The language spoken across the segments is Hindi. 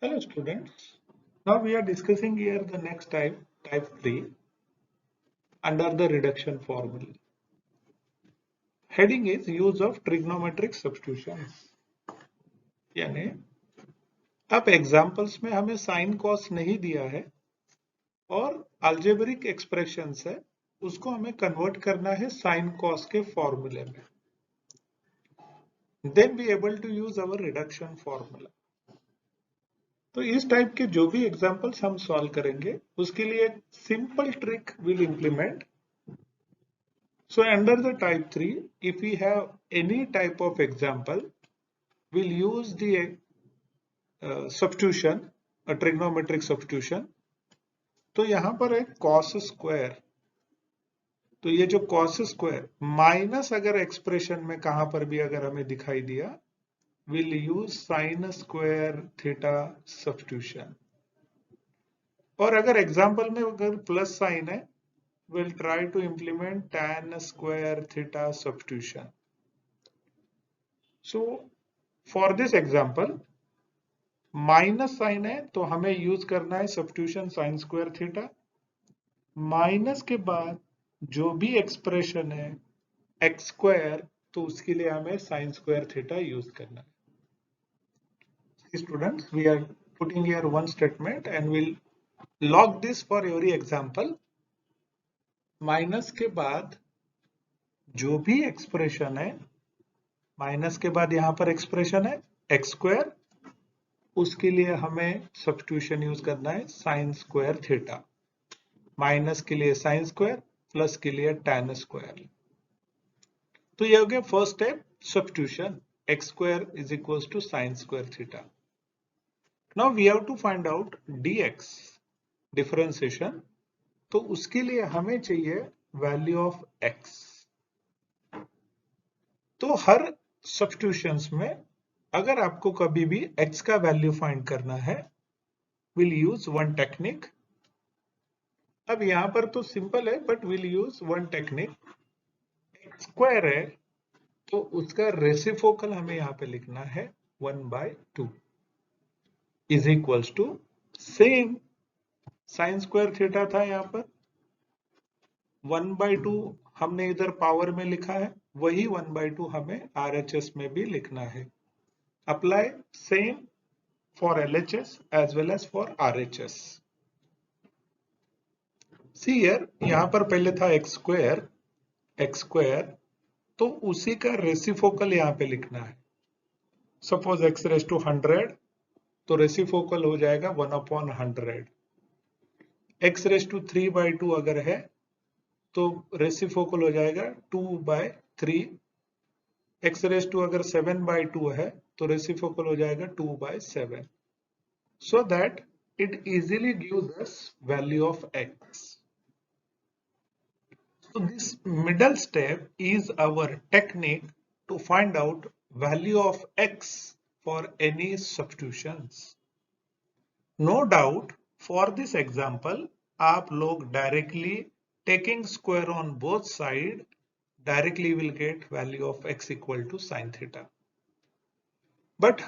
Hello students. Now we are discussing here the next type 3 under the reduction formula. Heading is use of trigonometric substitutions. यानी अब एग्जांपल्स में हमें साइन कॉस नहीं दिया है और अलजेब्रिक एक्सप्रेशंस है उसको हमें कन्वर्ट करना है साइन कॉस के फॉर्मूले में. Then we able to use our reduction formula. तो इस टाइप के जो भी एग्जांपल्स हम सॉल्व करेंगे उसके लिए एक simple trick will implement. So under the type 3, if we have any type of example, we'll use the substitution, a trigonometric substitution. तो यहाँ पर एक cos स्क्वायर, तो ये जो cos स्क्वायर माइनस अगर एक्सप्रेशन में कहां पर भी अगर हमें दिखाई दिया, we'll use sin square theta substitution. और अगर एग्जाम्पल में अगर प्लस साइन है, we'll try to implement tan square theta substitution. So for this example, minus sign है तो हमें यूज करना है substitution sine square theta. Minus के बाद जो भी एक्सप्रेशन है एक्स स्क्वायर, तो उसके लिए हमें साइन स्क्वायर थीटा यूज करना है. Students, we are putting here one statement and will log this for every example. Minus के बाद जो भी एक्सप्रेशन है, माइनस के बाद यहां पर एक्सप्रेशन है एक्स स्क्वायर, उसके लिए हमें सब्स्टिट्यूशन यूज करना है साइन स्क्वायर थीटा. माइनस के लिए साइन स्क्वायर, प्लस के लिए tan स्क्वायर. तो ये हो गया first step, substitution. X square is equals to sine square theta. Now we have to find out dx, differentiation. तो उसके लिए हमें चाहिए वैल्यू ऑफ x. तो हर सब्स्टिट्यूशंस में अगर आपको कभी भी x का वैल्यू फाइंड करना है, विल यूज वन टेक्निक. अब यहां पर तो सिंपल है, but will use one technique. X square है तो उसका रेसिप्रोकल हमें यहां पे लिखना है 1/2 is equals to same sine square theta था. यहां पर 1/2 हमने इधर पावर में लिखा है, वही 1/2 हमें RHS में भी लिखना है. Apply same for LHS as well as for RHS. See here, यहां पर पहले था एक्स स्क्वायर, तो उसी का रेसिप्रोकल यहां पे लिखना है. सपोज x रेस टू 100, तो रेसिप्रोकल हो जाएगा 1/100. x रेस टू 3/2 अगर है तो रेसिप्रोकल हो जाएगा 2/3. x रेस टू अगर 7/2 है तो रेसिप्रोकल हो जाएगा 2/7. So that it easily gives us value of x. So this middle step is our technique to find out value of x for any substitutions. No doubt for this example आप लोग directly taking square on both side directly will get value of x equal to sin theta. But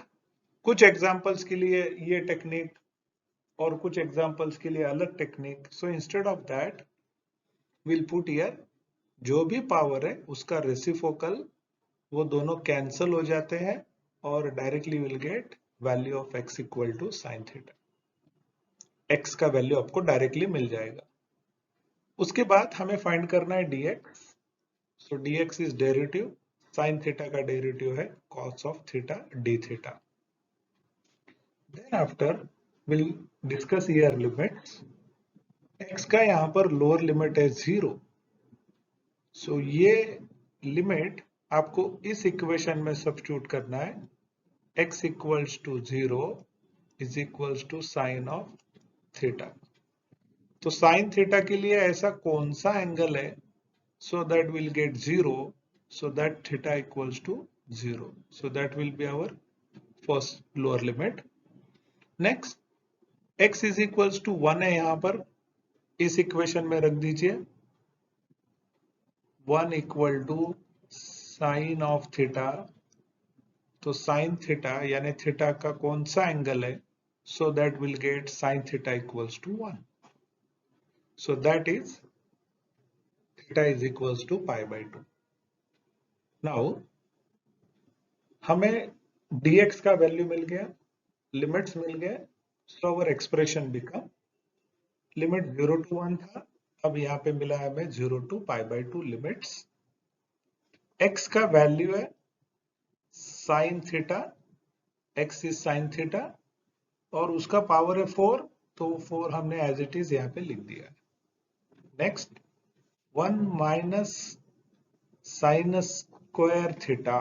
कुछ examples के लिए ये technique और कुछ examples के लिए अलग technique. So instead of that we'll put here जो भी पावर है उसका रेसिप्रोकल, वो दोनों कैंसल हो जाते हैं और directly will get value of x equal to sine theta. x का वैल्यू आपको डायरेक्टली मिल जाएगा. उसके बाद हमें फाइंड करना है dx. So dx is derivative, sine theta का डेरिवेटिव है cos of theta d theta. Then after will discuss here limits. x का यहां पर लोअर लिमिट है 0. सो ये लिमिट आपको इस इक्वेशन में सब्स्टिट्यूट करना है. x equals to 0 is equals to sine of theta. तो साइन थीटा के लिए ऐसा कौन सा एंगल है so that will get 0, so that theta equals to 0. So that will be our first lower limit. Next, x is equals to 1 है, यहां पर इस इक्वेशन में रख दीजिए. 1 equal to sine of theta. तो साइन थीटा यानी थीटा का कौन सा एंगल है So that will get sine theta equals to 1. So that is theta is equals to pi by 2. Now हमें dx का वैल्यू मिल गया, लिमिट्स मिल गए, so our expression become limit 0 to 1 था, अब यहाँ पे मिला है हमें 0 to pi by 2 limits. x का वैल्यू है sign theta, x is sine theta और उसका पावर है 4, तो 4 हमने एज इट इज यहाँ पे लिख दिया है. Next 1 minus sine square theta,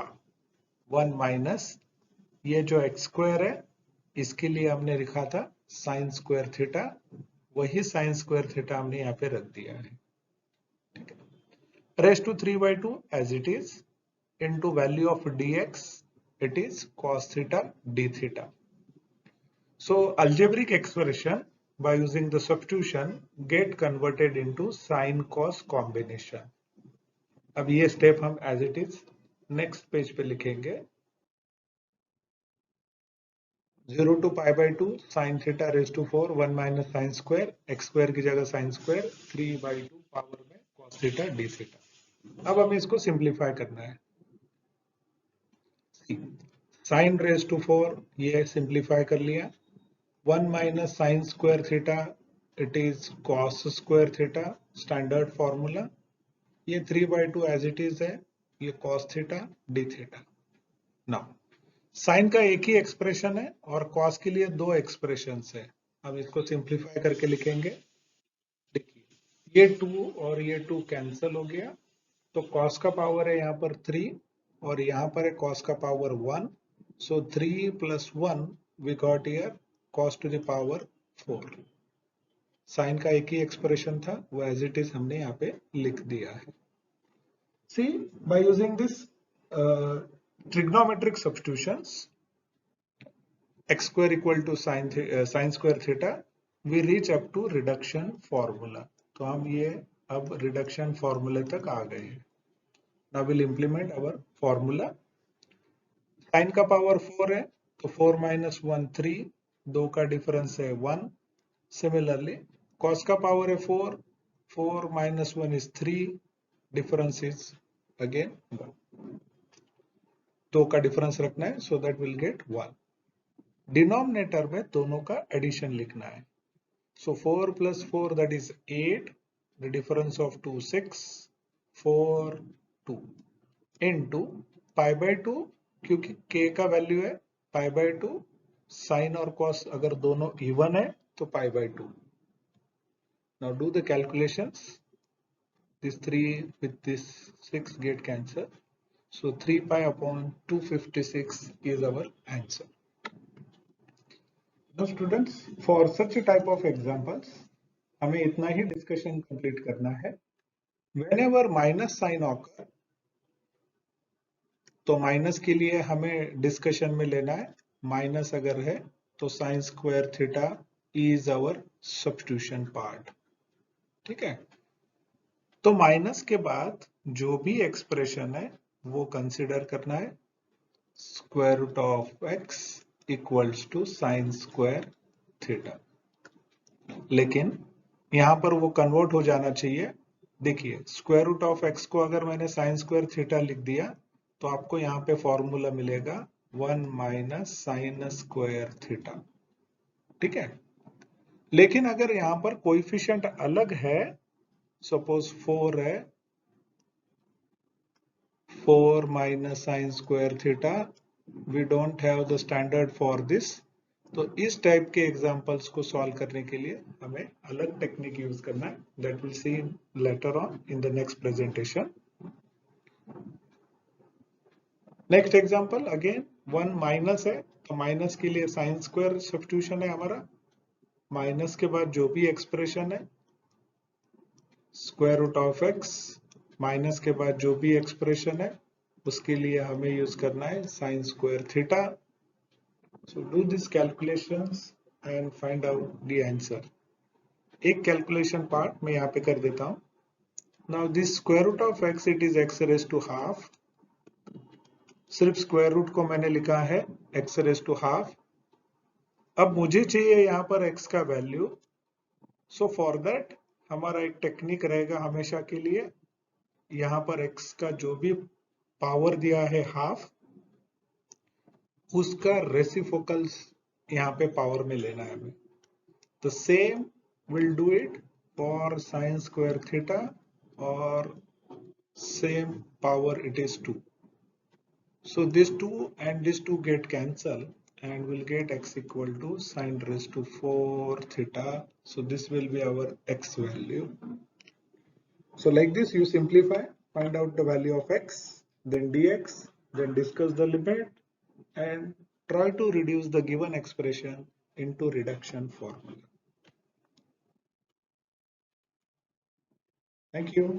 1 minus ये जो एक्स स्क्वायर है इसके लिए हमने लिखा था साइन स्क्वायर थीटा, वही साइन स्क्वायर थीटा हमने यहाँ पे रख दिया है. ठीक है, raise to 3 by 2 as it is into value of dx, it is cos theta d theta. So algebraic expression by using the substitution get converted into sin cos combination. अब ये स्टेप हम as it is next page पे लिखेंगे. 0 to pi by 2 sin theta raised to 4, 1 minus sin square, x square की जगह sin square, 3 by 2 पावर में cos theta d theta. अब हमें इसको सिंप्लीफाई करना है. साइन रेज टू 4 ये सिंप्लीफाई कर लिया. 1 minus sine square theta, it is cos square theta, standard formula. ये 3 by 2 एज इट इज है, ये cos theta D theta. Now sine का एक ही एक्सप्रेशन है और कॉस के लिए दो एक्सप्रेशन है. अब इसको सिंप्लीफाई करके लिखेंगे. देखिए ये 2 और ये 2 कैंसिल हो गया, तो कॉस का पावर है यहाँ पर 3 और यहाँ पर है cos का power 1. So 3 plus 1 we got here cos to the power 4. Sign का एक ही एक्सप्रेशन था, वो एज इट इज हमने यहाँ पे लिख दिया है. See, by using this trigonometric substitutions, x square equal to sin square theta, we reach up to reduction formula. तो हम ये अब रिडक्शन फॉर्मूले तक आ गए हैं. Now we'll implement our formula. Sin का पावर 4 है, तो 4 minus 1 3, 2 का डिफरेंस है 1. Similarly, cos का पावर है 4, 4 minus 1 is 3, difference is again 1. 2 का डिफरेंस रखना है, so that will get 1. Denominator में दोनों का एडिशन लिखना है. So 4 plus 4 that is 8, the difference of 2 6, 4 2 into pi by 2, क्योंकि k का वैल्यू है पाई बाय 2, साइन और कॉस अगर दोनों इवन है तो pi by 2. Now do the calculations. This 3 with this 6 get cancel, so 3 pi upon 256 is our answer. Now students, for such a type of examples हमें इतना ही डिस्कशन कंप्लीट करना है. Whenever minus sign occur, तो माइनस के लिए हमें डिस्कशन में लेना है. माइनस अगर है तो sine square theta is our substitution part. ठीक है, तो माइनस के बाद जो भी एक्सप्रेशन है वो कंसीडर करना है. Square root of x equals to sine square theta. लेकिन यहां पर वो कन्वर्ट हो जाना चाहिए. देखिए स्क्वायर रूट ऑफ एक्स को अगर मैंने साइन स्क्वायर थीटा लिख दिया तो आपको यहाँ पे फॉर्मूला मिलेगा 1 माइनस साइन स्क्वायर थीटा. ठीक है, लेकिन अगर यहाँ पर कोएफिशिएंट अलग है, सपोज 4 है, 4 minus sine square theta, we don't have the standard for this. तो इस टाइप के एग्जांपल्स को सॉल्व करने के लिए हमें अलग टेक्निक यूज करना है. That will see later on in the next presentation. Next example again 1 minus है, तो माइनस के लिए साइन स्क्वायर सब्स्टिट्यूशन है हमारा. माइनस के बाद जो भी एक्सप्रेशन है square root of x, minus के बाद जो भी एक्सप्रेशन है उसके लिए हमें यूज करना है sine square theta. So do this calculations and find out the answer. एक कैलकुलेशन पार्ट मैं यहाँ पे कर देता हूँ. Now this square root of x, it is x raise to half. सिर्फ स्क्वायर रूट को मैंने लिखा है x रेज टू हाफ. अब मुझे चाहिए यहाँ पर x का वैल्यू, सो फॉर दैट हमारा एक टेक्निक रहेगा हमेशा के लिए, यहाँ पर x का जो भी पावर दिया है हाफ, उसका रेसिप्रोकल्स यहाँ पे पावर में लेना है हमें। तो same will do it for sign square theta, और same power it is 2. So this 2 and this 2 get cancelled, and we'll get x equal to sine raised to 4 theta. So this will be our x value. So like this you simplify, find out the value of x, then dx, then discuss the limit, and try to reduce the given expression into reduction formula. Thank you.